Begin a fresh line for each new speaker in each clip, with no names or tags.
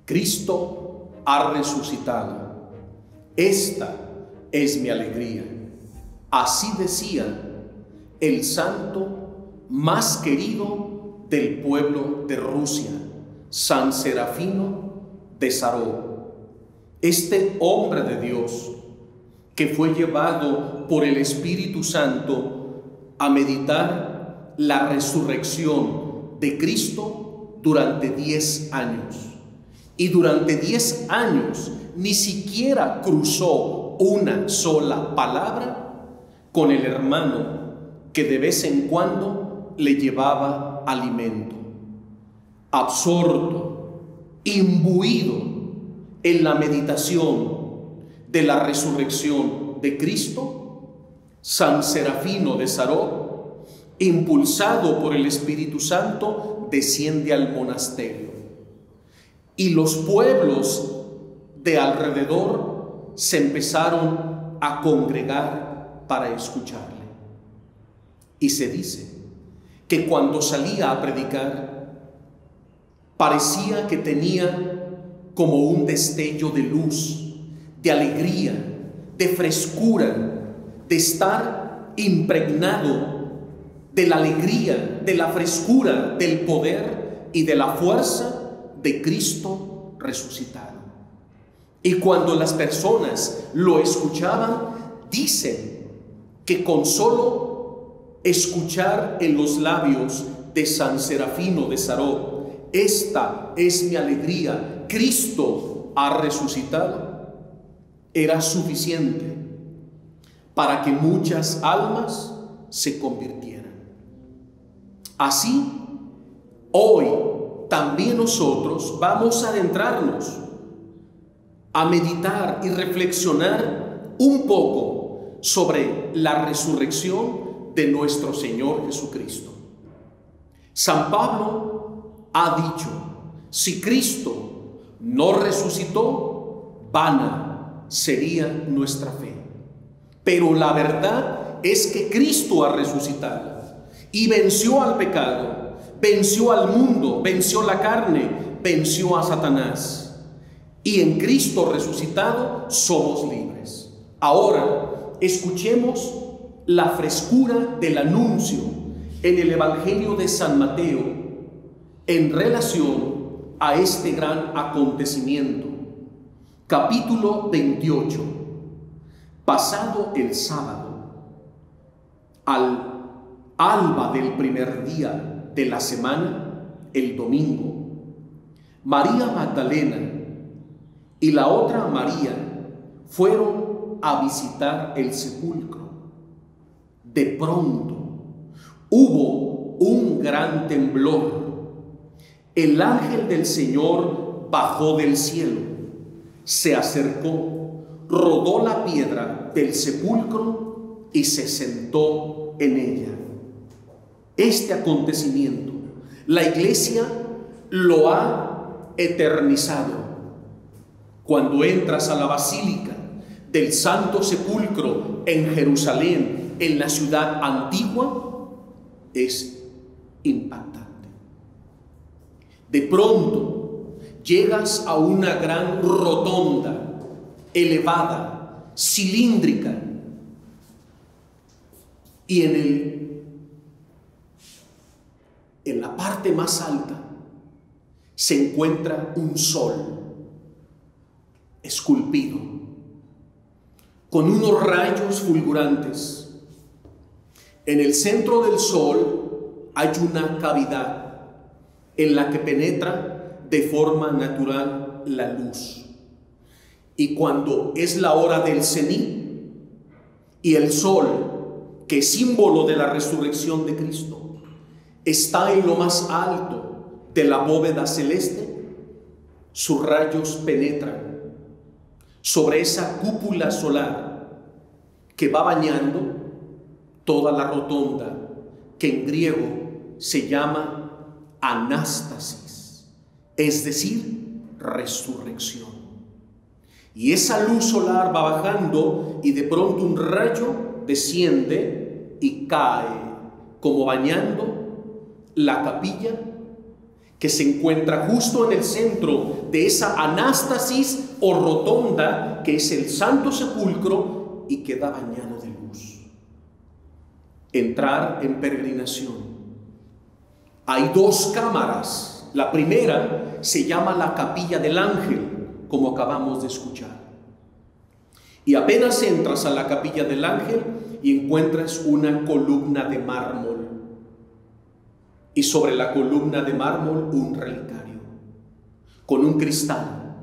Cristo ha resucitado. Esta es mi alegría. Así decía el santo más querido del pueblo de Rusia, San Serafino de Sarov. Este hombre de Dios, que fue llevado por el Espíritu Santo a meditar la resurrección de Cristo durante 10 años. Y durante 10 años ni siquiera cruzó una sola palabra con el hermano que de vez en cuando le llevaba alimento. Absorto, imbuido en la meditación de la resurrección de Cristo, San Serafino de Sarov, impulsado por el Espíritu Santo, desciende al monasterio. Y los pueblos de alrededor se empezaron a congregar para escucharle. Y se dice que cuando salía a predicar, parecía que tenía como un destello de luz, de alegría, de frescura, de estar impregnado de la alegría, de la frescura, del poder y de la fuerza de Cristo resucitado. Y cuando las personas lo escuchaban, dicen que con solo escuchar en los labios de San Serafino de Sarov, esta es mi alegría, Cristo ha resucitado, era suficiente para que muchas almas se convirtieran. Así, hoy también nosotros vamos a adentrarnos a meditar y reflexionar un poco sobre la resurrección de nuestro Señor Jesucristo. San Pablo ha dicho: si Cristo no resucitó, vana sería nuestra fe. Pero la verdad es que Cristo ha resucitado y venció al pecado, venció al mundo, venció la carne, venció a Satanás. Y en Cristo resucitado somos libres. Ahora, escuchemos la frescura del anuncio en el Evangelio de San Mateo en relación a este gran acontecimiento. Capítulo 28. Pasado el sábado, al alba del primer día de la semana, el domingo, María Magdalena y la otra María fueron a visitar el sepulcro. De pronto hubo un gran temblor. El ángel del Señor bajó del cielo, se acercó, rodó la piedra del sepulcro y se sentó en ella. Este acontecimiento, la Iglesia lo ha eternizado. Cuando entras a la Basílica del Santo Sepulcro en Jerusalén, en la ciudad antigua, es impactante. De pronto llegas a una gran rotonda, elevada, cilíndrica, y en la parte más alta se encuentra un sol esculpido, con unos rayos fulgurantes. En el centro del sol hay una cavidad en la que penetra de forma natural la luz. Y cuando es la hora del cenit y el sol, que es símbolo de la resurrección de Cristo, está en lo más alto de la bóveda celeste, sus rayos penetran sobre esa cúpula solar que va bañando toda la rotonda, que en griego se llama anástasis, es decir, resurrección. Y esa luz solar va bajando y de pronto un rayo desciende y cae como bañando la capilla que se encuentra justo en el centro de esa anástasis o rotonda que es el Santo Sepulcro y queda bañado de luz. Entrar en peregrinación. Hay dos cámaras. La primera se llama la Capilla del Ángel, como acabamos de escuchar. Y apenas entras a la Capilla del Ángel y encuentras una columna de mármol. Y sobre la columna de mármol un relicario con un cristal.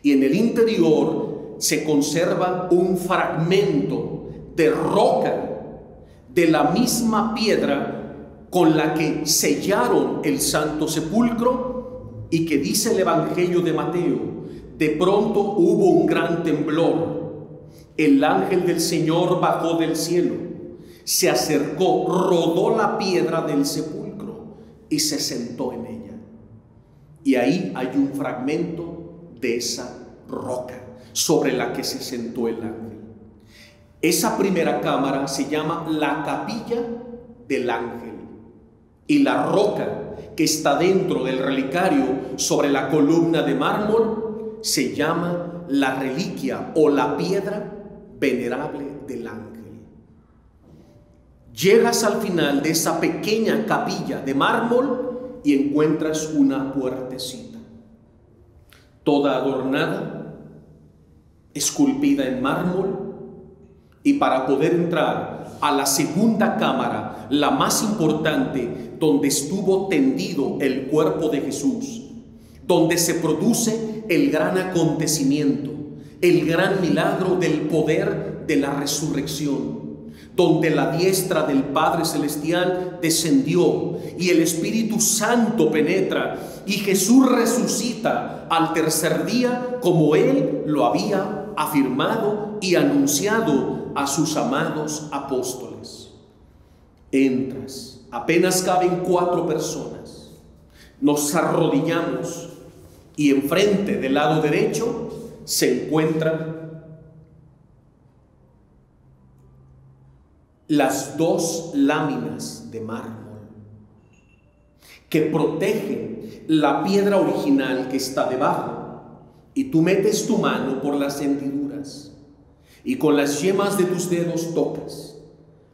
Y en el interior se conserva un fragmento de roca de la misma piedra con la que sellaron el Santo Sepulcro, y que dice el Evangelio de Mateo: de pronto hubo un gran temblor, el ángel del Señor bajó del cielo, se acercó, rodó la piedra del sepulcro y se sentó en ella. Y ahí hay un fragmento de esa roca sobre la que se sentó el ángel. Esa primera cámara se llama la Capilla del Ángel, y la roca que está dentro del relicario sobre la columna de mármol se llama la reliquia o la piedra venerable del ángel. Llegas al final de esa pequeña capilla de mármol y encuentras una puertecita, toda adornada, esculpida en mármol, y para poder entrar a la segunda cámara, la más importante, donde estuvo tendido el cuerpo de Jesús, donde se produce el gran acontecimiento, el gran milagro del poder de la resurrección, donde la diestra del Padre Celestial descendió y el Espíritu Santo penetra y Jesús resucita al tercer día, como Él lo había afirmado y anunciado a sus amados apóstoles. Entras, apenas caben 4 personas, nos arrodillamos y enfrente del lado derecho se encuentran las 2 láminas de mármol que protegen la piedra original que está debajo, y tú metes tu mano por las hendiduras y con las yemas de tus dedos tocas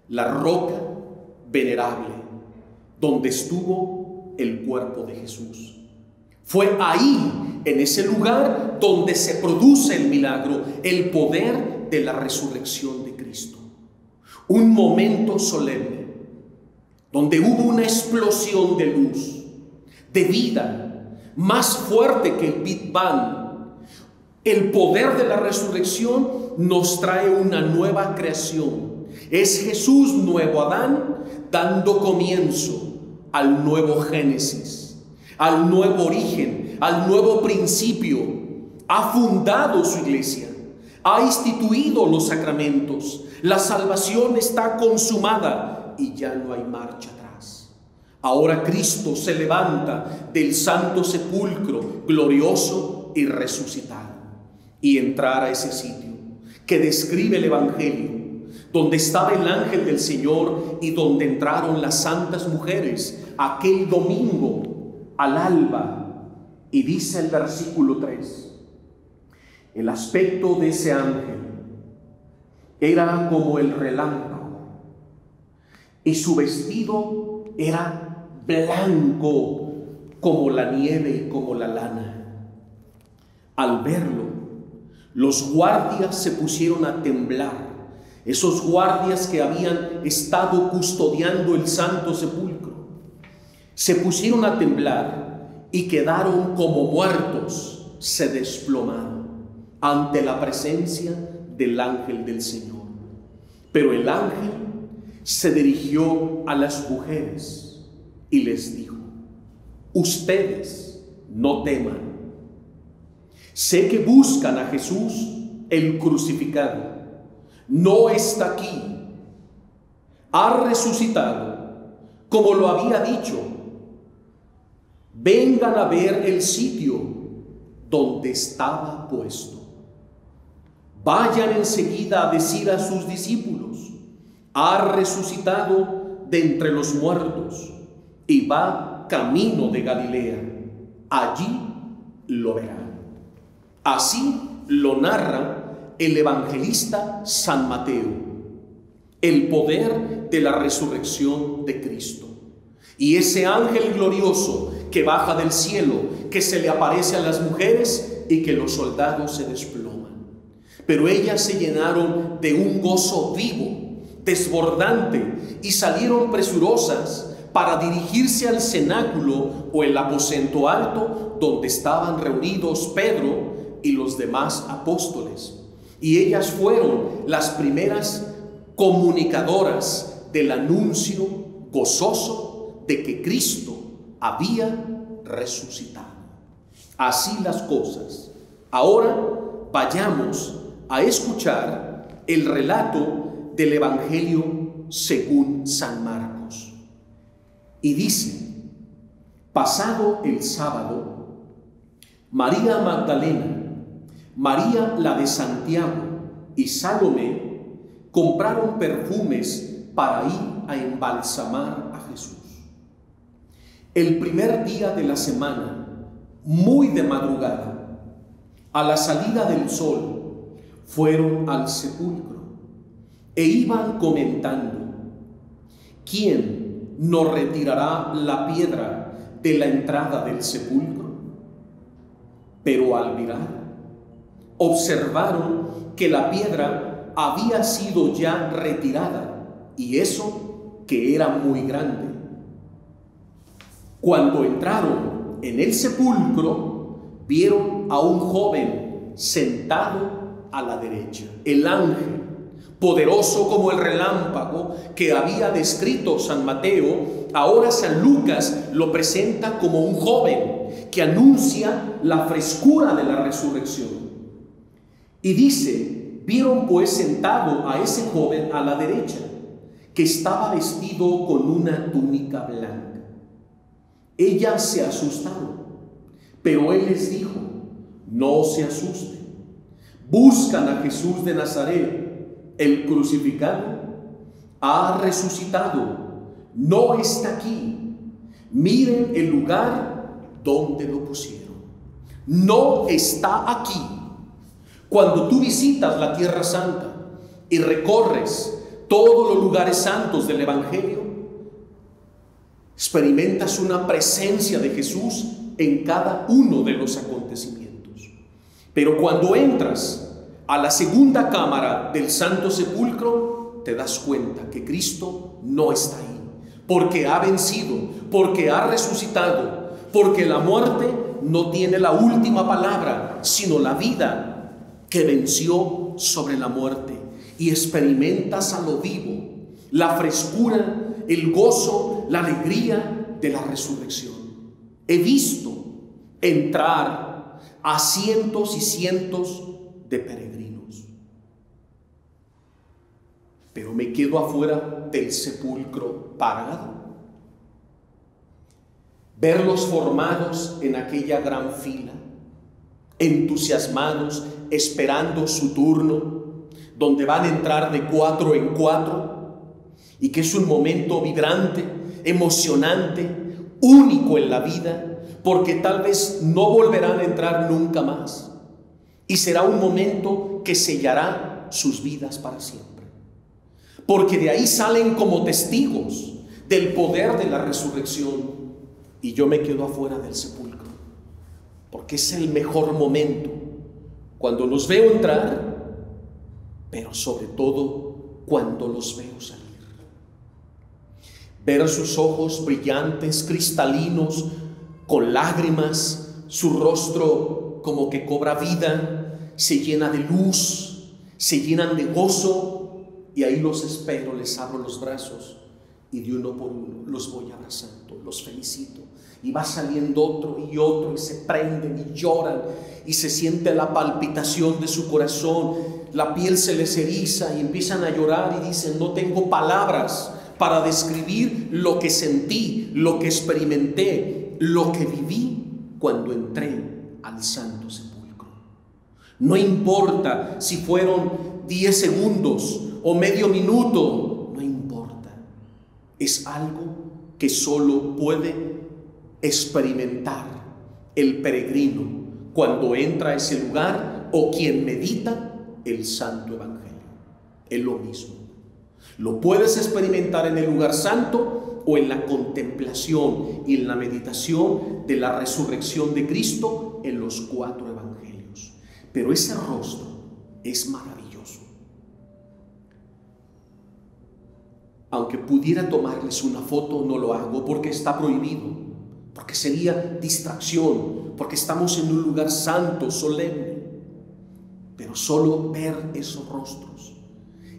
la roca venerable donde estuvo el cuerpo de Jesús. Fue ahí, en ese lugar, donde se produce el milagro, el poder de la resurrección de Cristo. Un momento solemne, donde hubo una explosión de luz, de vida, más fuerte que el Big Bang. El poder de la resurrección nos trae una nueva creación. Es Jesús, nuevo Adán, dando comienzo al nuevo Génesis, al nuevo origen, al nuevo principio. Ha fundado su iglesia, ha instituido los sacramentos. La salvación está consumada y ya no hay marcha atrás. Ahora Cristo se levanta del Santo Sepulcro glorioso y resucitado. Y entrar a ese sitio que describe el Evangelio, donde estaba el ángel del Señor y donde entraron las santas mujeres aquel domingo al alba. Y dice el versículo 3, el aspecto de ese ángel era como el relámpago, y su vestido era blanco como la nieve y como la lana. Al verlo, los guardias se pusieron a temblar, esos guardias que habían estado custodiando el Santo Sepulcro. Se pusieron a temblar y quedaron como muertos, se desplomaron ante la presencia del ángel del Señor. Pero el ángel se dirigió a las mujeres y les dijo: ustedes no teman. Sé que buscan a Jesús, el crucificado. No está aquí. Ha resucitado, como lo había dicho. Vengan a ver el sitio donde estaba puesto. Vayan enseguida a decir a sus discípulos: ha resucitado de entre los muertos y va camino de Galilea. allí lo verán. Así lo narra el evangelista San Mateo, el poder de la resurrección de Cristo. Y ese ángel glorioso que baja del cielo, que se le aparece a las mujeres y que los soldados se desploman. Pero ellas se llenaron de un gozo vivo, desbordante, y salieron presurosas para dirigirse al cenáculo o el aposento alto donde estaban reunidos Pedro y los demás apóstoles. Y ellas fueron las primeras comunicadoras del anuncio gozoso de que Cristo había resucitado. Así las cosas. Ahora vayamos a escuchar el relato del Evangelio según San Marcos. Y dice: pasado el sábado, María Magdalena, María la de Santiago y Salomé compraron perfumes para ir a embalsamar a Jesús. El primer día de la semana, muy de madrugada, a la salida del sol, fueron al sepulcro e iban comentando: ¿quién nos retirará la piedra de la entrada del sepulcro? Pero al mirar, observaron que la piedra había sido ya retirada, y eso que era muy grande. Cuando entraron en el sepulcro, vieron a un joven sentado a la derecha. El ángel, poderoso como el relámpago que había descrito San Mateo, ahora San Lucas lo presenta como un joven que anuncia la frescura de la resurrección. Y dice: vieron pues sentado a ese joven a la derecha, que estaba vestido con una túnica blanca. Ellas se asustaron, pero él les dijo: no se asusten. Buscan a Jesús de Nazaret, el crucificado. Ha resucitado, no está aquí. Miren el lugar donde lo pusieron. No está aquí. Cuando tú visitas la Tierra Santa y recorres todos los lugares santos del Evangelio, experimentas una presencia de Jesús en cada uno de los acontecimientos. Pero cuando entras a la segunda cámara del Santo Sepulcro, te das cuenta que Cristo no está ahí, porque ha vencido, porque ha resucitado, porque la muerte no tiene la última palabra, sino la vida que venció sobre la muerte. Y experimentas a lo vivo la frescura, el gozo, la alegría de la resurrección. He visto entrar a cientos y cientos de peregrinos, pero me quedo afuera del sepulcro parado. Verlos formados en aquella gran fila, entusiasmados, esperando su turno, donde van a entrar de 4 en 4, y que es un momento vibrante, emocionante, único en la vida, porque tal vez no volverán a entrar nunca más, y será un momento que sellará sus vidas para siempre, porque de ahí salen como testigos del poder de la resurrección. Y yo me quedo afuera del sepulcro, porque es el mejor momento, cuando los veo entrar, pero sobre todo cuando los veo salir. Ver sus ojos brillantes, cristalinos, con lágrimas, su rostro como que cobra vida, se llena de luz, se llenan de gozo, y ahí los espero, les abro los brazos y de uno por uno los voy abrazando, los felicito. Y va saliendo otro y otro, y se prenden y lloran, y se siente la palpitación de su corazón, la piel se les eriza y empiezan a llorar y dicen: no tengo palabras para describir lo que sentí, lo que experimenté, lo que viví cuando entré al Santo Sepulcro. No importa si fueron 10 segundos o medio minuto, no importa. Es algo que solo puede experimentar el peregrino cuando entra a ese lugar o quien medita el Santo Evangelio. Es lo mismo. Lo puedes experimentar en el lugar santo o en la contemplación y en la meditación de la resurrección de Cristo en los 4 evangelios. Pero ese rostro es maravilloso. Aunque pudiera tomarles una foto, no lo hago porque está prohibido, porque sería distracción, porque estamos en un lugar santo, solemne. Pero solo ver esos rostros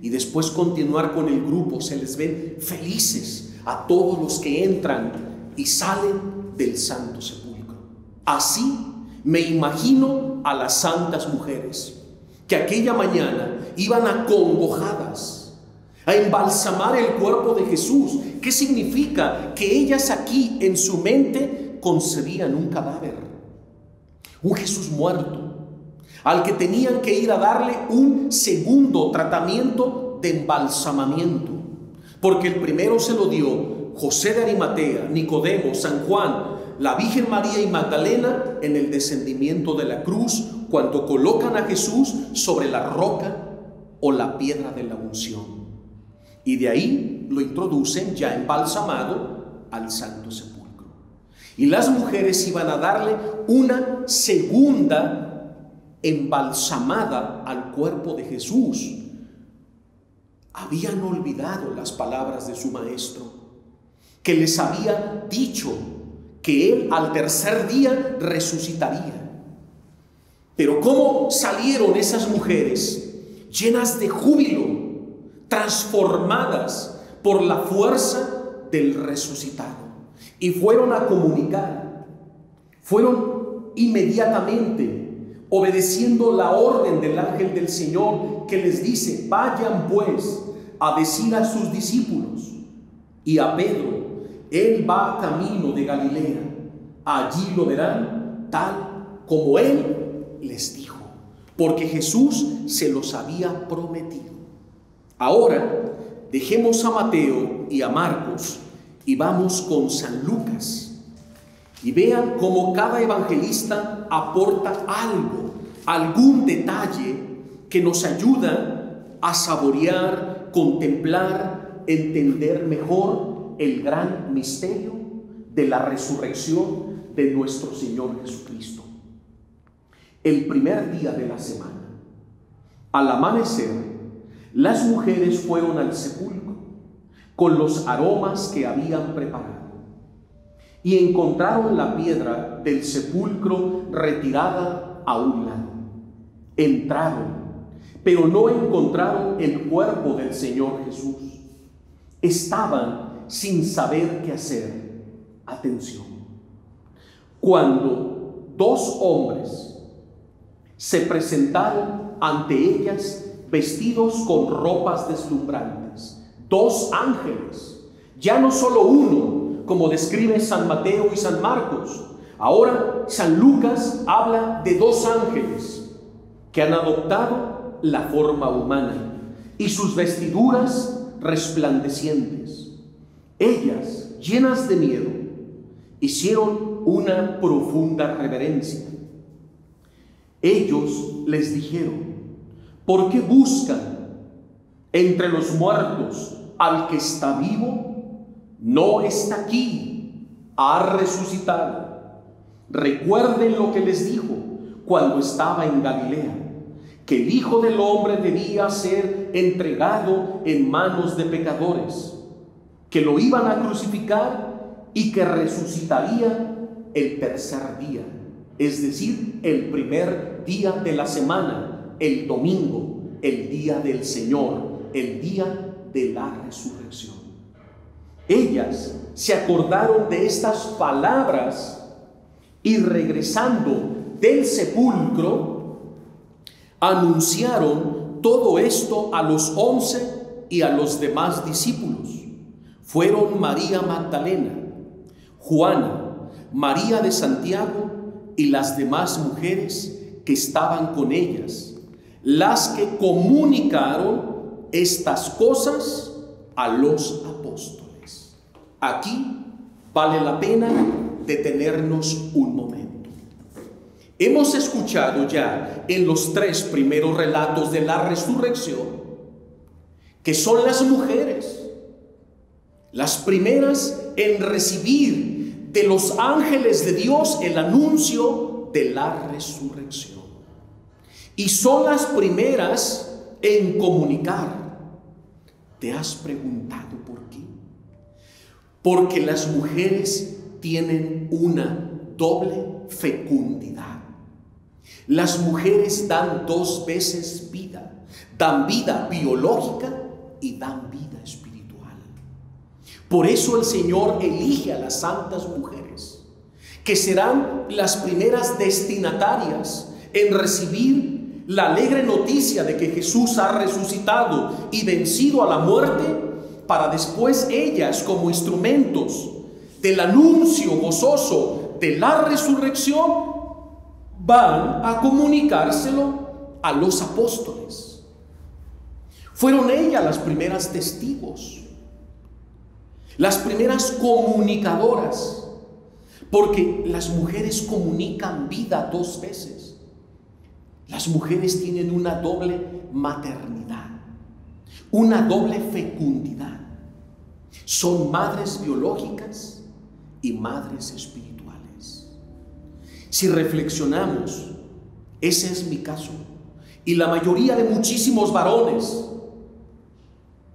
y después continuar con el grupo, se les ven felices a todos los que entran y salen del Santo Sepulcro. Así me imagino a las santas mujeres que aquella mañana iban acongojadas a embalsamar el cuerpo de Jesús. ¿Qué significa? Que ellas aquí en su mente concebían un cadáver, un Jesús muerto, al que tenían que ir a darle un segundo tratamiento de embalsamamiento, porque el primero se lo dio José de Arimatea, Nicodemo, San Juan, la Virgen María y Magdalena en el descendimiento de la cruz, cuando colocan a Jesús sobre la roca o la piedra de la unción, y de ahí lo introducen ya embalsamado al Santo Sepulcro. Y las mujeres iban a darle una segunda embalsamada al cuerpo de Jesús. Habían olvidado las palabras de su maestro, que les había dicho que él al tercer día resucitaría. Pero ¿cómo salieron esas mujeres llenas de júbilo, transformadas por la fuerza del resucitado? Y fueron a comunicar, fueron inmediatamente obedeciendo la orden del ángel del Señor, que les dice: vayan pues a decir a sus discípulos y a Pedro, él va camino de Galilea, allí lo verán tal como él les dijo, porque Jesús se los había prometido. Ahora dejemos a Mateo y a Marcos y vamos con San Lucas. Y vean cómo cada evangelista aporta algo, algún detalle que nos ayuda a saborear, contemplar, entender mejor el gran misterio de la resurrección de nuestro Señor Jesucristo. El primer día de la semana, al amanecer, las mujeres fueron al sepulcro con los aromas que habían preparado. Y encontraron la piedra del sepulcro retirada a un lado. Entraron, pero no encontraron el cuerpo del Señor Jesús. Estaban sin saber qué hacer. Atención. Cuando 2 hombres se presentaron ante ellas vestidos con ropas deslumbrantes, 2 ángeles, ya no solo uno, como describe San Mateo y San Marcos. Ahora San Lucas habla de 2 ángeles que han adoptado la forma humana y sus vestiduras resplandecientes. Ellas, llenas de miedo, hicieron una profunda reverencia. Ellos les dijeron: ¿por qué buscan entre los muertos al que está vivo? No está aquí, ha resucitado. Recuerden lo que les dijo cuando estaba en Galilea, que el Hijo del Hombre debía ser entregado en manos de pecadores, que lo iban a crucificar y que resucitaría el tercer día, es decir, el primer día de la semana, el domingo, el día del Señor, el día de la resurrección. Ellas se acordaron de estas palabras y, regresando del sepulcro, anunciaron todo esto a los 11 y a los demás discípulos. Fueron María Magdalena, Juana, María de Santiago y las demás mujeres que estaban con ellas, las que comunicaron estas cosas a los apóstoles. Aquí vale la pena detenernos un momento. Hemos escuchado ya en los 3 primeros relatos de la resurrección que son las mujeres las primeras en recibir de los ángeles de Dios el anuncio de la resurrección. Y son las primeras en comunicar. ¿Te has preguntado por qué? Porque las mujeres tienen una doble fecundidad. Las mujeres dan 2 veces vida. Dan vida biológica y dan vida espiritual. Por eso el Señor elige a las santas mujeres, que serán las primeras destinatarias en recibir la alegre noticia de que Jesús ha resucitado y vencido a la muerte, para después ellas, como instrumentos del anuncio gozoso de la resurrección, van a comunicárselo a los apóstoles. Fueron ellas las primeras testigos, las primeras comunicadoras, porque las mujeres comunican vida 2 veces. Las mujeres tienen una doble maternidad, una doble fecundidad. Son madres biológicas y madres espirituales. Si reflexionamos, ese es mi caso, y la mayoría de muchísimos varones.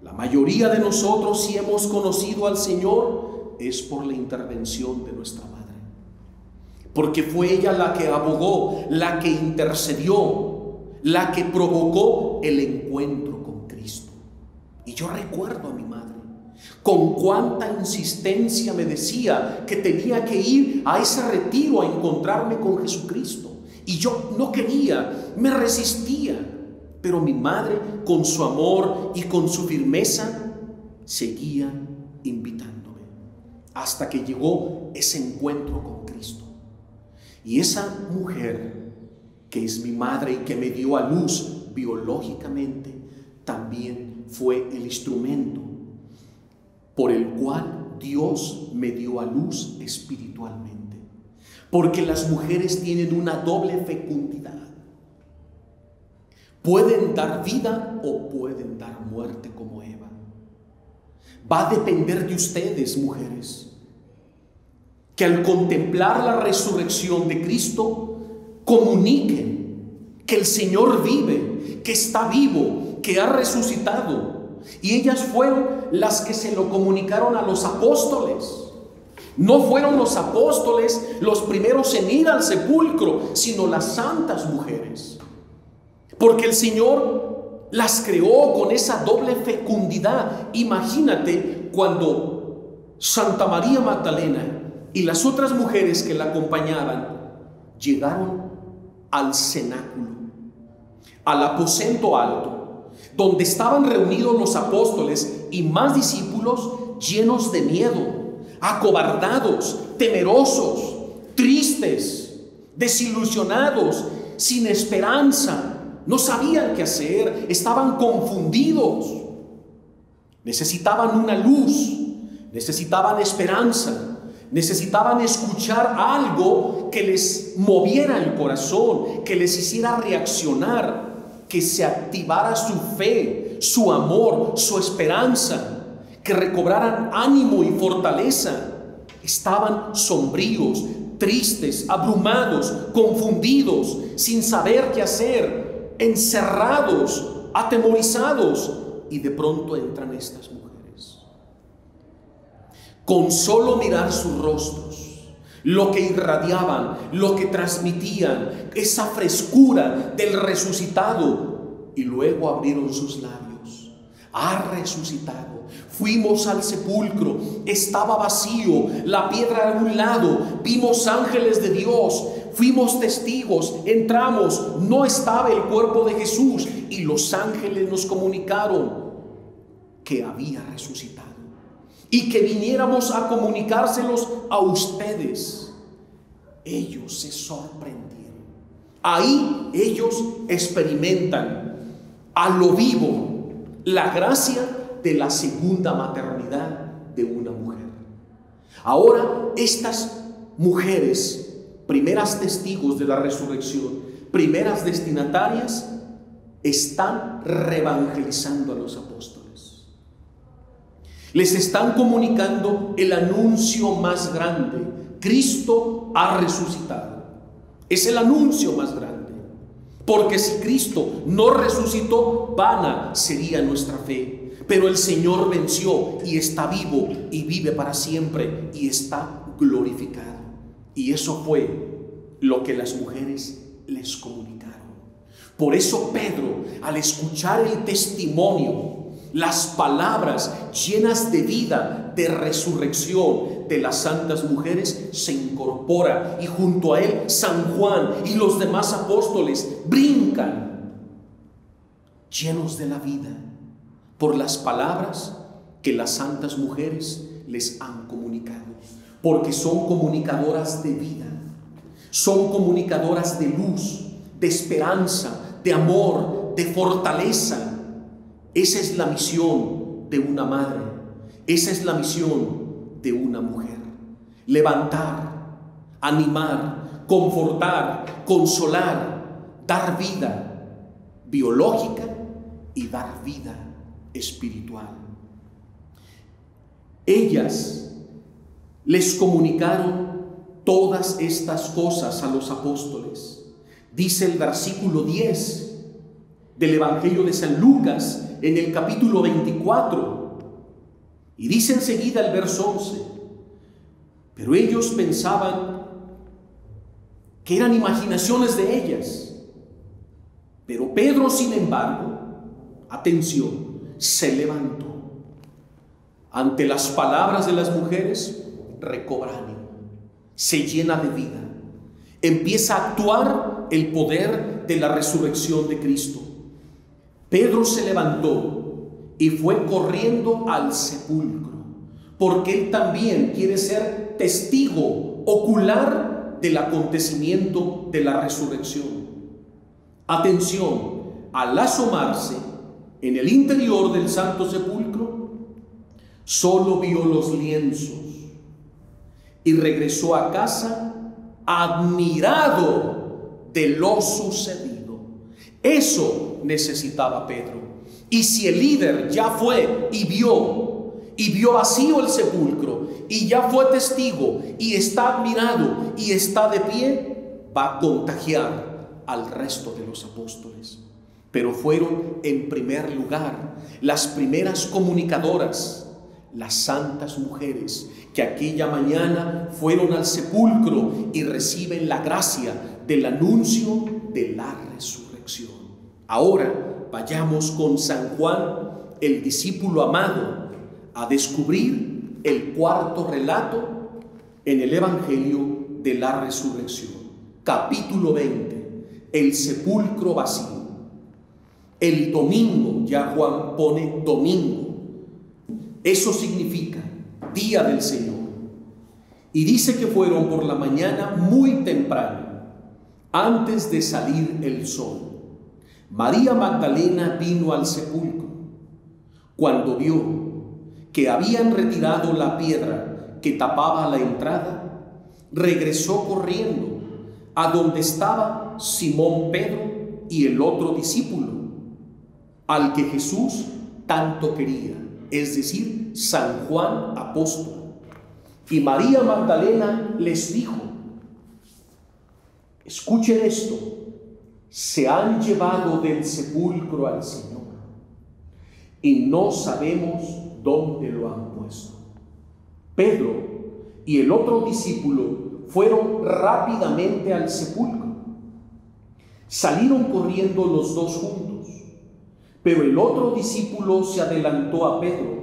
La mayoría de nosotros, si hemos conocido al Señor, es por la intervención de nuestra madre, porque fue ella la que abogó, la que intercedió, la que provocó el encuentro con Cristo. Y yo recuerdo a mi madre con cuánta insistencia me decía que tenía que ir a ese retiro a encontrarme con Jesucristo, y yo no quería, me resistía. Pero mi madre, con su amor y con su firmeza, seguía invitándome hasta que llegó ese encuentro con Cristo. Y esa mujer, que es mi madre y que me dio a luz biológicamente, también fue el instrumento por el cual Dios me dio a luz espiritualmente. Porque las mujeres tienen una doble fecundidad. Pueden dar vida o pueden dar muerte como Eva. Va a depender de ustedes, mujeres, que al contemplar la resurrección de Cristo comuniquen que el Señor vive, que está vivo, que ha resucitado. Y ellas fueron las que se lo comunicaron a los apóstoles. No fueron los apóstoles los primeros en ir al sepulcro, sino las santas mujeres. Porque el Señor las creó con esa doble fecundidad. Imagínate cuando Santa María Magdalena y las otras mujeres que la acompañaban llegaron al cenáculo, al aposento alto, donde estaban reunidos los apóstoles y más discípulos, llenos de miedo, acobardados, temerosos, tristes, desilusionados, sin esperanza. No sabían qué hacer, estaban confundidos. Necesitaban una luz, necesitaban esperanza, necesitaban escuchar algo que les moviera el corazón, que les hiciera reaccionar, que se activara su fe, su amor, su esperanza, que recobraran ánimo y fortaleza. Estaban sombríos, tristes, abrumados, confundidos, sin saber qué hacer, encerrados, atemorizados. Y de pronto entran estas mujeres. Con solo mirar sus rostros, lo que irradiaban, lo que transmitían, esa frescura del resucitado, y luego abrieron sus labios. Ha resucitado. Fuimos al sepulcro, estaba vacío, la piedra a un lado, vimos ángeles de Dios, fuimos testigos, entramos, no estaba el cuerpo de Jesús, y los ángeles nos comunicaron que había resucitado y que viniéramos a comunicárselos a ustedes. Ellos se sorprendieron. Ahí ellos experimentan a lo vivo la gracia de la segunda maternidad de una mujer. Ahora estas mujeres primeras testigos de la resurrección, primeras destinatarias, están reevangelizando a los apóstoles. Les están comunicando el anuncio más grande: Cristo ha resucitado. Es el anuncio más grande, porque si Cristo no resucitó, vana sería nuestra fe. Pero el Señor venció y está vivo y vive para siempre y está glorificado. Y eso fue lo que las mujeres les comunicaron. Por eso Pedro, al escuchar el testimonio, las palabras llenas de vida, de resurrección de las santas mujeres, se incorpora, y junto a él San Juan y los demás apóstoles brincan, llenos de la vida, por las palabras que las santas mujeres les han comunicado, porque son comunicadoras de vida, son comunicadoras de luz, de esperanza, de amor, de fortaleza. Esa es la misión de una madre, esa es la misión de una mujer: levantar, animar, confortar, consolar, dar vida biológica y dar vida espiritual. Ellas les comunicaron todas estas cosas a los apóstoles. Dice el versículo 10 del Evangelio de San Lucas, en el capítulo 24, y dice enseguida el verso 11: pero ellos pensaban que eran imaginaciones de ellas. Pero Pedro, sin embargo, atención, se levantó. Ante las palabras de las mujeres, recobra ánimo, se llena de vida, empieza a actuar el poder de la resurrección de Cristo. Pedro se levantó y fue corriendo al sepulcro, porque él también quiere ser testigo ocular del acontecimiento de la resurrección. Atención, al asomarse en el interior del santo sepulcro, solo vio los lienzos y regresó a casa admirado de lo sucedido. Eso necesitaba Pedro. Y si el líder ya fue y vio vacío el sepulcro y ya fue testigo y está admirado y está de pie, va a contagiar al resto de los apóstoles. Pero fueron en primer lugar las primeras comunicadoras, las santas mujeres, que aquella mañana fueron al sepulcro y reciben la gracia del anuncio de la resurrección. Ahora vayamos con San Juan, el discípulo amado, a descubrir el cuarto relato en el Evangelio de la resurrección. Capítulo 20, el sepulcro vacío. El domingo, ya Juan pone domingo, eso significa día del Señor. Y dice que fueron por la mañana muy temprano, antes de salir el sol. María Magdalena vino al sepulcro. Cuando vio que habían retirado la piedra que tapaba la entrada, regresó corriendo a donde estaba Simón Pedro y el otro discípulo, al que Jesús tanto quería, es decir, San Juan apóstol. Y María Magdalena les dijo: escuchen esto, se han llevado del sepulcro al Señor y no sabemos dónde lo han puesto. Pedro y el otro discípulo fueron rápidamente al sepulcro. Salieron corriendo los dos juntos, pero el otro discípulo se adelantó a Pedro.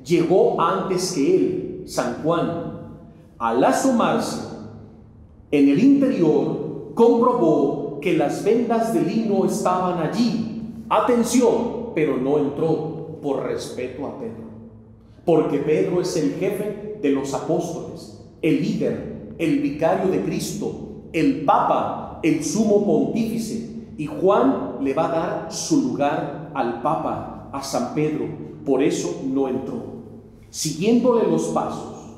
Llegó antes que él, San Juan. Al asomarse en el interior, comprobó que las vendas de lino estaban allí. Atención, pero no entró por respeto a Pedro, porque Pedro es el jefe de los apóstoles, el líder, el vicario de Cristo, el Papa, el sumo pontífice, y Juan le va a dar su lugar al Papa, a San Pedro. Por eso no entró. Siguiéndole los pasos,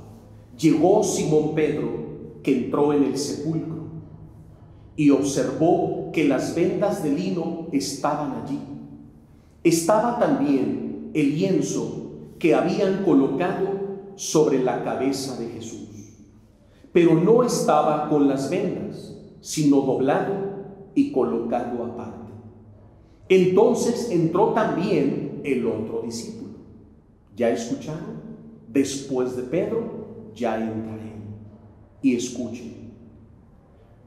llegó Simón Pedro, que entró en el sepulcro. y observó que las vendas de lino estaban allí. Estaba también el lienzo que habían colocado sobre la cabeza de Jesús, pero no estaba con las vendas, sino doblado y colocado aparte. Entonces entró también el otro discípulo. ¿Ya escucharon? Después de Pedro, ya entra él. Y escuchen.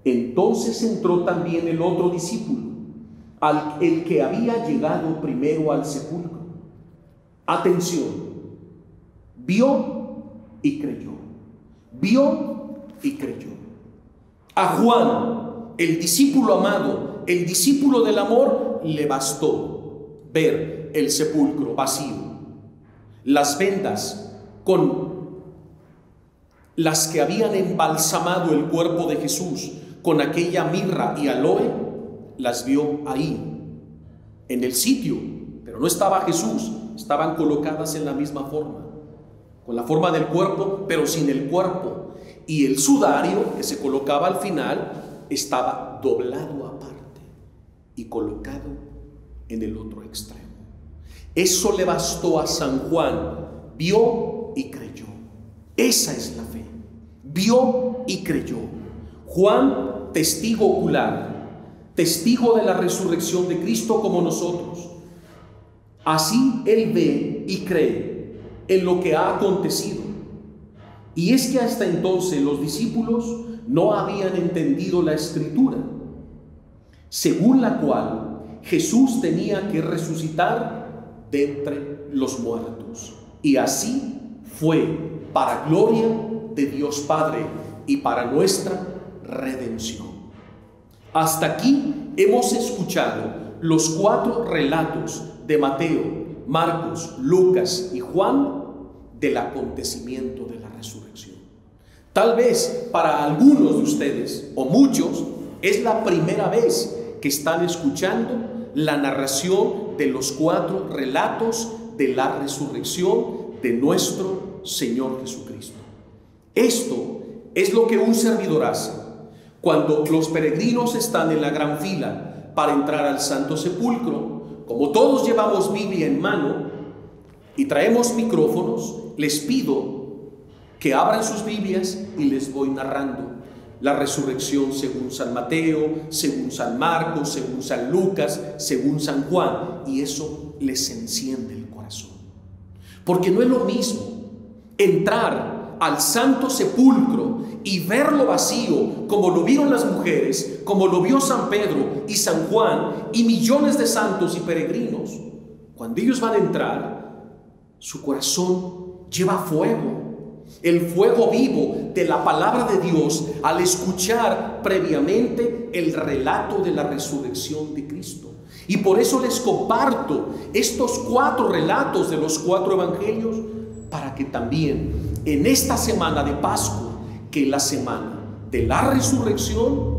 Entonces entró también el otro discípulo, el que había llegado primero al sepulcro. Atención, vio y creyó. Vio y creyó. A Juan, el discípulo amado, el discípulo del amor, le bastó ver el sepulcro vacío, las vendas con las que habían embalsamado el cuerpo de Jesús con aquella mirra y aloe, las vio ahí, en el sitio, pero no estaba Jesús, estaban colocadas en la misma forma, con la forma del cuerpo, pero sin el cuerpo. Y el sudario que se colocaba al final estaba doblado aparte y colocado en el otro extremo. Eso le bastó a San Juan. Vio y creyó. Esa es la fe. Vio y creyó. Juan, testigo ocular, testigo de la resurrección de Cristo como nosotros. Así él ve y cree en lo que ha acontecido. Y es que hasta entonces los discípulos no habían entendido la Escritura, según la cual Jesús tenía que resucitar de entre los muertos. Y así fue para gloria de Dios Padre y para nuestra redención. Hasta aquí hemos escuchado los 4 relatos de Mateo, Marcos, Lucas y Juan del acontecimiento de la resurrección. Tal vez para algunos de ustedes o muchos es la primera vez que están escuchando la narración de los 4 relatos de la resurrección de nuestro Señor Jesucristo. Esto es lo que un servidor hace cuando los peregrinos están en la gran fila para entrar al Santo Sepulcro. Como todos llevamos Biblia en mano y traemos micrófonos, les pido que abran sus Biblias y les voy narrando la resurrección según San Mateo, según San Marcos, según San Lucas, según San Juan, y eso les enciende el corazón. Porque no es lo mismo entrar al Santo Sepulcro y verlo vacío, como lo vieron las mujeres, como lo vio San Pedro y San Juan y millones de santos y peregrinos. Cuando ellos van a entrar, su corazón lleva fuego, el fuego vivo de la palabra de Dios, al escuchar previamente el relato de la resurrección de Cristo. Y por eso les comparto estos 4 relatos de los 4 evangelios, para que también en esta semana de Pascua, que es la semana de la resurrección,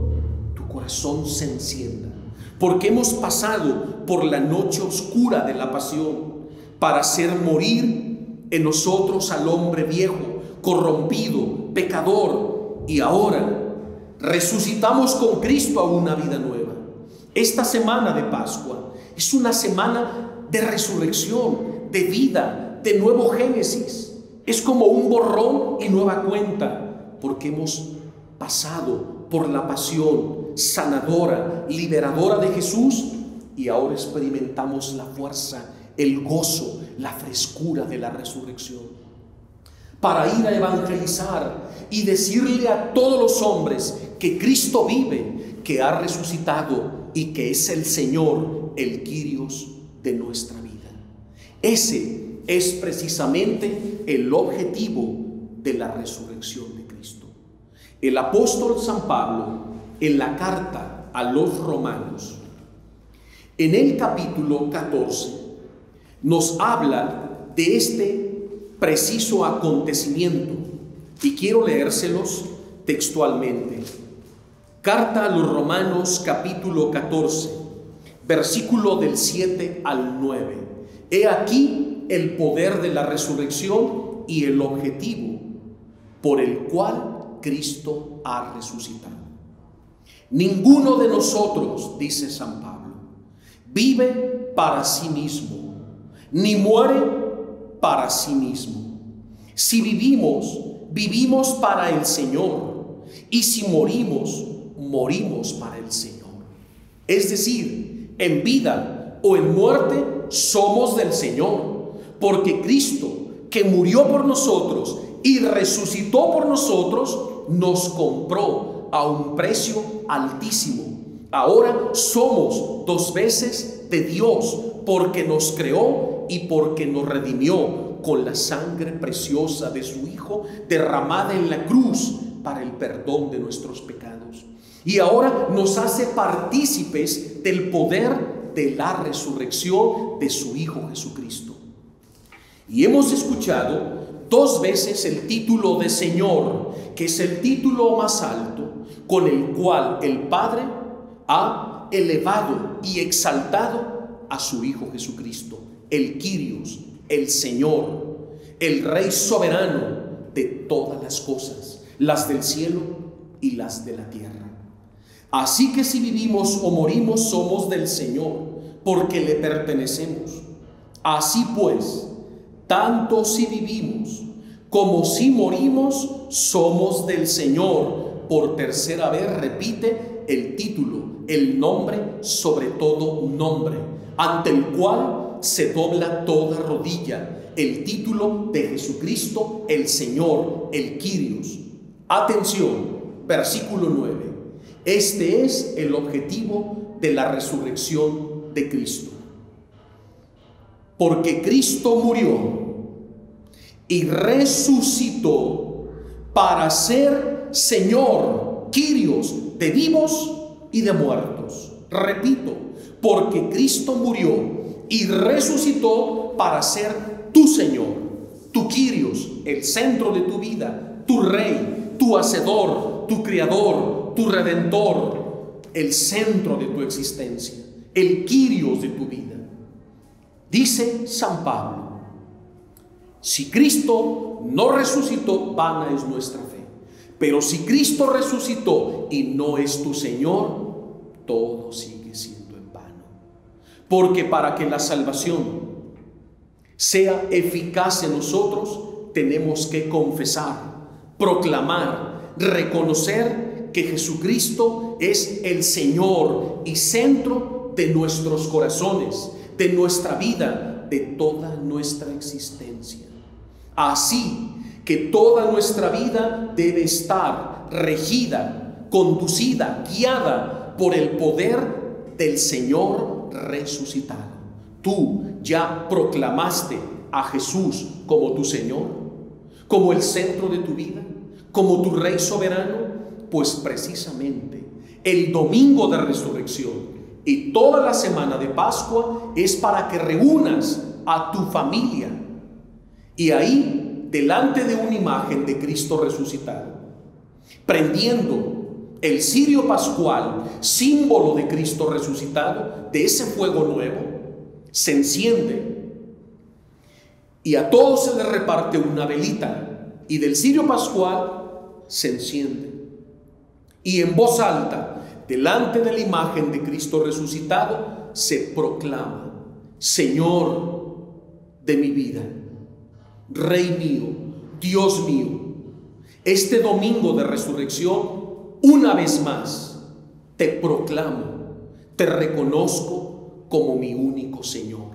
tu corazón se encienda, porque hemos pasado por la noche oscura de la pasión para hacer morir en nosotros al hombre viejo, corrompido, pecador, y ahora resucitamos con Cristo a una vida nueva. Esta semana de Pascua es una semana de resurrección, de vida, de nuevo Génesis. Es como un borrón y nueva cuenta, porque hemos pasado por la pasión sanadora, liberadora de Jesús, y ahora experimentamos la fuerza, el gozo, la frescura de la resurrección, para ir a evangelizar y decirle a todos los hombres que Cristo vive, que ha resucitado y que es el Señor, el Kyrios de nuestra vida. Ese es precisamente el objetivo de la resurrección de Cristo. El apóstol San Pablo, en la carta a los Romanos, en el capítulo 14, nos habla de este preciso acontecimiento, y quiero leérselos textualmente. Carta a los Romanos, capítulo 14, versículo del 7 al 9. He aquí el poder de la resurrección y el objetivo por el cual Cristo ha resucitado. Ninguno de nosotros, dice San Pablo, vive para sí mismo, ni muere para sí mismo. Si vivimos, vivimos para el Señor, y si morimos, morimos para el Señor. Es decir, en vida o en muerte somos del Señor, porque Cristo, que murió por nosotros y resucitó por nosotros, nos compró a un precio altísimo. Ahora somos dos veces de Dios, porque nos creó y porque nos redimió con la sangre preciosa de su Hijo derramada en la cruz para el perdón de nuestros pecados. Y ahora nos hace partícipes del poder de la resurrección de su Hijo Jesucristo. Y hemos escuchado dos veces el título de Señor, que es el título más alto con el cual el Padre ha elevado y exaltado a su Hijo Jesucristo, el Kyrios, el Señor, el Rey soberano de todas las cosas, las del cielo y las de la tierra. Así que si vivimos o morimos, somos del Señor, porque le pertenecemos. Así pues, tanto si vivimos como si morimos, somos del Señor. Por tercera vez repite el título, el nombre sobre todo nombre, ante el cual se dobla toda rodilla, el título de Jesucristo, el Señor, el Kyrios. Atención, versículo 9. Este es el objetivo de la resurrección de Cristo. Porque Cristo murió y resucitó para ser Señor, Kyrios, de vivos y de muertos. Repito, porque Cristo murió y resucitó para ser tu Señor, tu Kyrios, el centro de tu vida, tu Rey, tu Hacedor, tu Creador, tu Redentor, el centro de tu existencia, el Kyrios de tu vida. Dice San Pablo: si Cristo no resucitó, vana es nuestra fe. Pero si Cristo resucitó y no es tu Señor, todo sigue siendo en vano. Porque para que la salvación sea eficaz en nosotros, tenemos que confesar, proclamar, reconocer que Jesucristo es el Señor y centro de nuestros corazones, de nuestra vida, de toda nuestra existencia. Así que toda nuestra vida debe estar regida, conducida, guiada por el poder del Señor resucitado. Tú ya proclamaste a Jesús como tu Señor, como el centro de tu vida, como tu Rey soberano. Pues precisamente el domingo de resurrección y toda la semana de Pascua es para que reúnas a tu familia y ahí, delante de una imagen de Cristo resucitado, prendiendo el cirio pascual, símbolo de Cristo resucitado, de ese fuego nuevo, se enciende y a todos se les reparte una velita, y del cirio pascual se enciende, y en voz alta, delante de la imagen de Cristo resucitado, se proclama: Señor de mi vida, Rey mío, Dios mío. Este domingo de resurrección, una vez más, te proclamo, te reconozco como mi único Señor,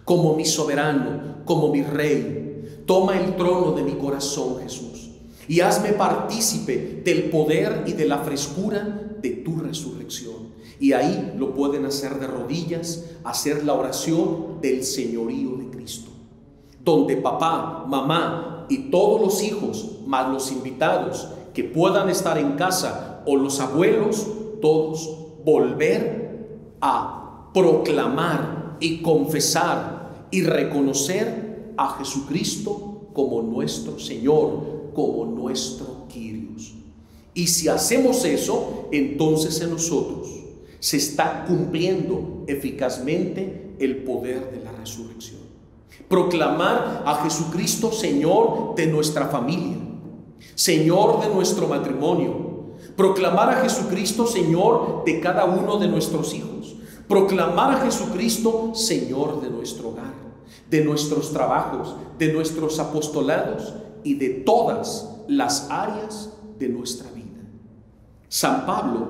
como mi soberano, como mi Rey. Toma el trono de mi corazón, Jesús, y hazme partícipe del poder y de la frescura de tu resurrección. Y ahí lo pueden hacer de rodillas, hacer la oración del señorío de Cristo, donde papá, mamá y todos los hijos, más los invitados que puedan estar en casa, o los abuelos, todos volver a proclamar y confesar y reconocer a Jesucristo como nuestro Señor, como nuestro Kyrios. Y si hacemos eso, entonces en nosotros se está cumpliendo eficazmente el poder de la resurrección. Proclamar a Jesucristo Señor de nuestra familia, Señor de nuestro matrimonio, Proclamar a Jesucristo Señor de cada uno de nuestros hijos. Proclamar a Jesucristo Señor de nuestro hogar, de nuestros trabajos, de nuestros apostolados y de todas las áreas de nuestra vida. San Pablo,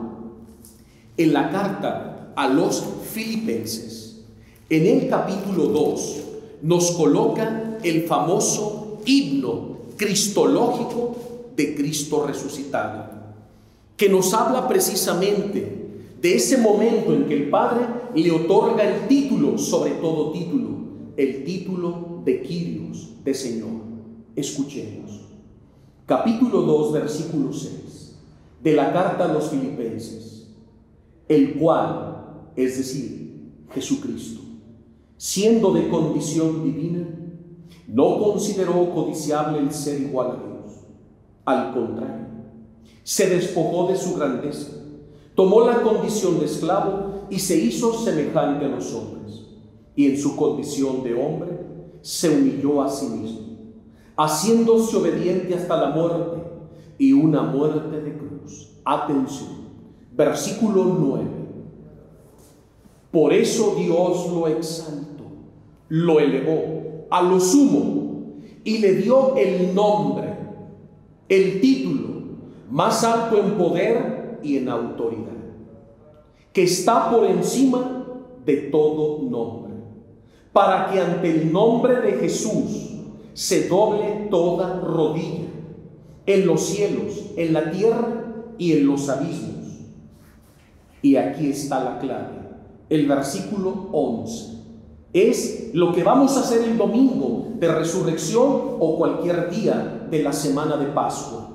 en la carta a los Filipenses, en el capítulo 2, nos coloca el famoso himno cristológico de Cristo resucitado, que nos habla precisamente de ese momento en que el Padre le otorga el título, sobre todo título, el título de Kyrios, de Señor. Escuchemos. Capítulo 2, versículo 6, de la carta a los Filipenses, el cual, es decir, Jesucristo, siendo de condición divina, no consideró codiciable el ser igual a Dios. Al contrario, se despojó de su grandeza, tomó la condición de esclavo y se hizo semejante a los hombres. Y en su condición de hombre se humilló a sí mismo, haciéndose obediente hasta la muerte, y una muerte de cruz. Atención, versículo 9. Por eso Dios lo exaltó, lo elevó a lo sumo y le dio el nombre, el título más alto en poder y en autoridad, que está por encima de todo nombre, para que ante el nombre de Jesús se doble toda rodilla, en los cielos, en la tierra y en los abismos. Y aquí está la clave, el versículo 11. Es lo que vamos a hacer el domingo de resurrección o cualquier día de la semana de Pascua.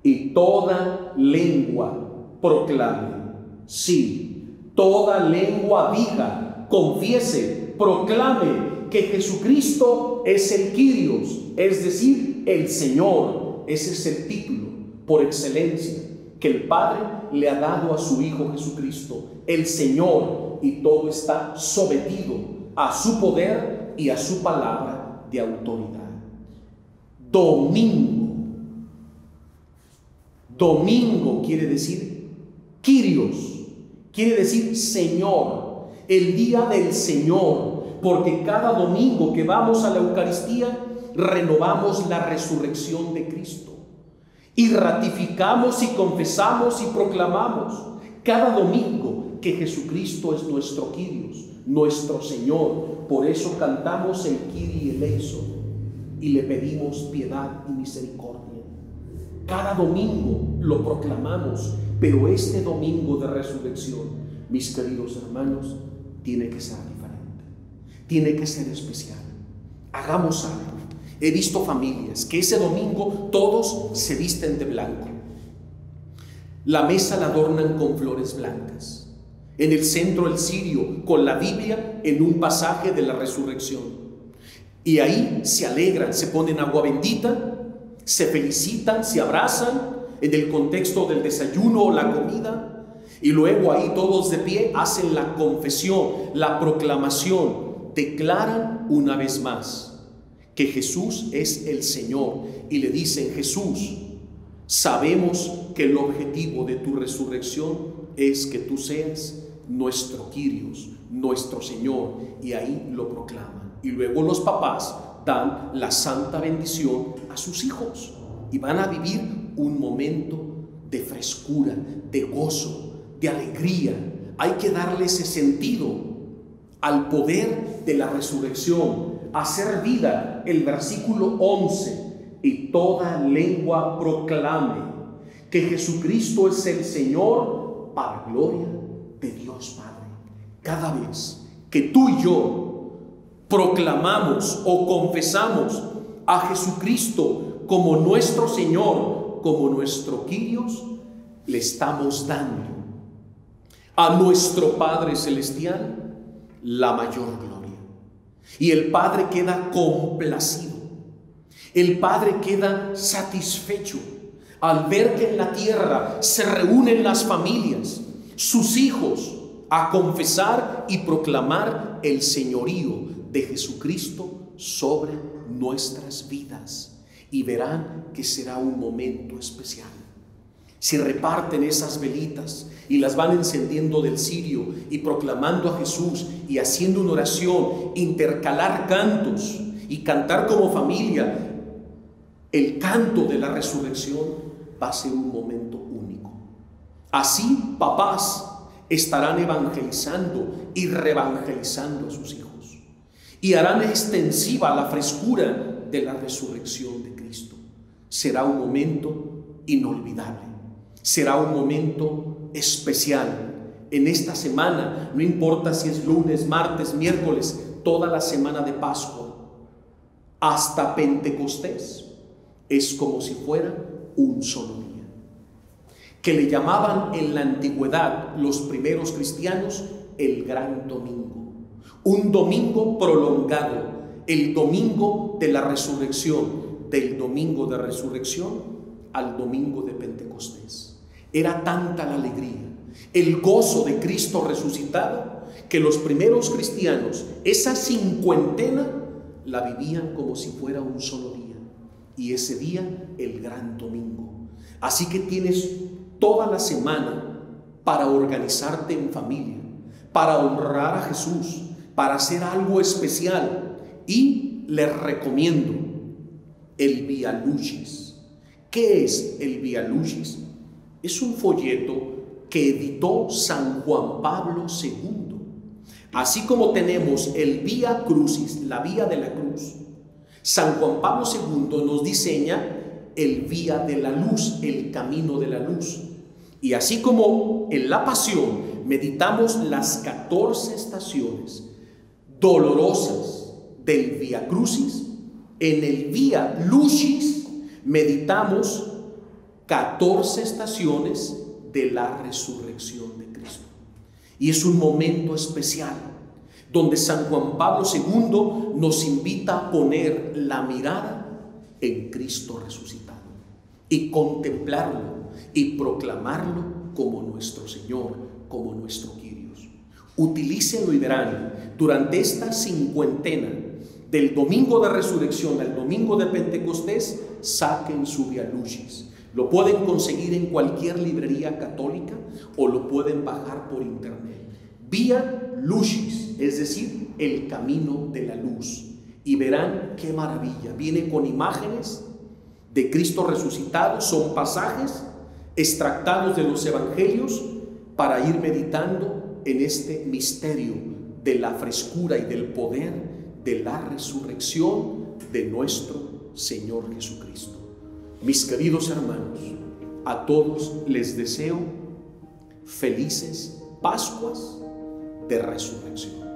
Y toda lengua proclame, sí, toda lengua diga, confiese, proclame que Jesucristo es el Kyrios, es decir, el Señor. Ese es el título por excelencia que el Padre le ha dado a su Hijo Jesucristo, el Señor, y todo está sometido a su poder y a su palabra de autoridad. Domingo. Domingo quiere decir Kyrios, quiere decir Señor, el día del Señor, porque cada domingo que vamos a la Eucaristía renovamos la resurrección de Cristo y ratificamos y confesamos y proclamamos cada domingo que Jesucristo es nuestro Kyrios, nuestro Señor. Por eso cantamos el Kyrie eleison y le pedimos piedad y misericordia. Cada domingo lo proclamamos, pero este domingo de resurrección, mis queridos hermanos, tiene que ser diferente, tiene que ser especial. Hagamos algo. He visto familias que ese domingo todos se visten de blanco. La mesa la adornan con flores blancas. En el centro el cirio con la Biblia en un pasaje de la resurrección. Y ahí se alegran, se ponen agua bendita, se felicitan, se abrazan en el contexto del desayuno o la comida. Y luego ahí todos de pie hacen la confesión, la proclamación. Declaran una vez más que Jesús es el Señor y le dicen: Jesús, sabemos que el objetivo de tu resurrección es que tú seas nuestro Kyrios, nuestro Señor, y ahí lo proclaman. Y luego los papás dan la santa bendición a sus hijos y van a vivir un momento de frescura, de gozo, de alegría. Hay que darle ese sentido al poder de la resurrección, hacer vida el versículo 11, y toda lengua proclame que Jesucristo es el Señor, para gloria de Dios Padre. Cada vez que tú y yo proclamamos o confesamos a Jesucristo como nuestro Señor, como nuestro Kyrios, le estamos dando a nuestro Padre Celestial la mayor gloria. Y el Padre queda complacido, el Padre queda satisfecho al ver que en la tierra se reúnen las familias, sus hijos, a confesar y proclamar el señorío de Jesucristo sobre nuestras vidas. Y verán que será un momento especial. Si reparten esas velitas y las van encendiendo del cirio y proclamando a Jesús y haciendo una oración, intercalar cantos y cantar como familia el canto de la resurrección, va a ser un momento único. Así, papás estarán evangelizando y reevangelizando a sus hijos y harán extensiva la frescura de la resurrección de Cristo. Será un momento inolvidable. Será un momento especial. En esta semana, no importa si es lunes, martes, miércoles, toda la semana de Pascua, hasta Pentecostés, es como si fuera un solo día. Que le llamaban en la antigüedad los primeros cristianos el Gran Domingo. Un domingo prolongado, el domingo de la resurrección, del domingo de resurrección al domingo de Pentecostés. Era tanta la alegría, el gozo de Cristo resucitado, que los primeros cristianos, esa cincuentena, la vivían como si fuera un solo día. Y ese día, el Gran Domingo. Así que tienes toda la semana para organizarte en familia, para honrar a Jesús, para hacer algo especial. Y les recomiendo el Via Lucis. ¿Qué es el Via Lucis? Es un folleto que editó San Juan Pablo II. Así como tenemos el Via Crucis, la vía de la cruz, San Juan Pablo II nos diseña el Vía de la Luz, el camino de la luz. Y así como en la Pasión meditamos las 14 estaciones dolorosas del Via Crucis, en el Via Lucis meditamos 14 estaciones de la resurrección de Cristo. Y es un momento especial donde San Juan Pablo II nos invita a poner la mirada en Cristo resucitado y contemplarlo y proclamarlo como nuestro Señor, como nuestro Kyrios. Utilícenlo y verán, durante esta cincuentena, del domingo de resurrección al domingo de Pentecostés, saquen su Via Lucis. Lo pueden conseguir en cualquier librería católica o lo pueden bajar por internet. Via Lucis, es decir, el camino de la luz. Y verán qué maravilla. Viene con imágenes de Cristo resucitado, son pasajes extractados de los evangelios para ir meditando en este misterio de la frescura y del poder de la resurrección de nuestro Señor Jesucristo. Mis queridos hermanos, a todos les deseo felices Pascuas de resurrección.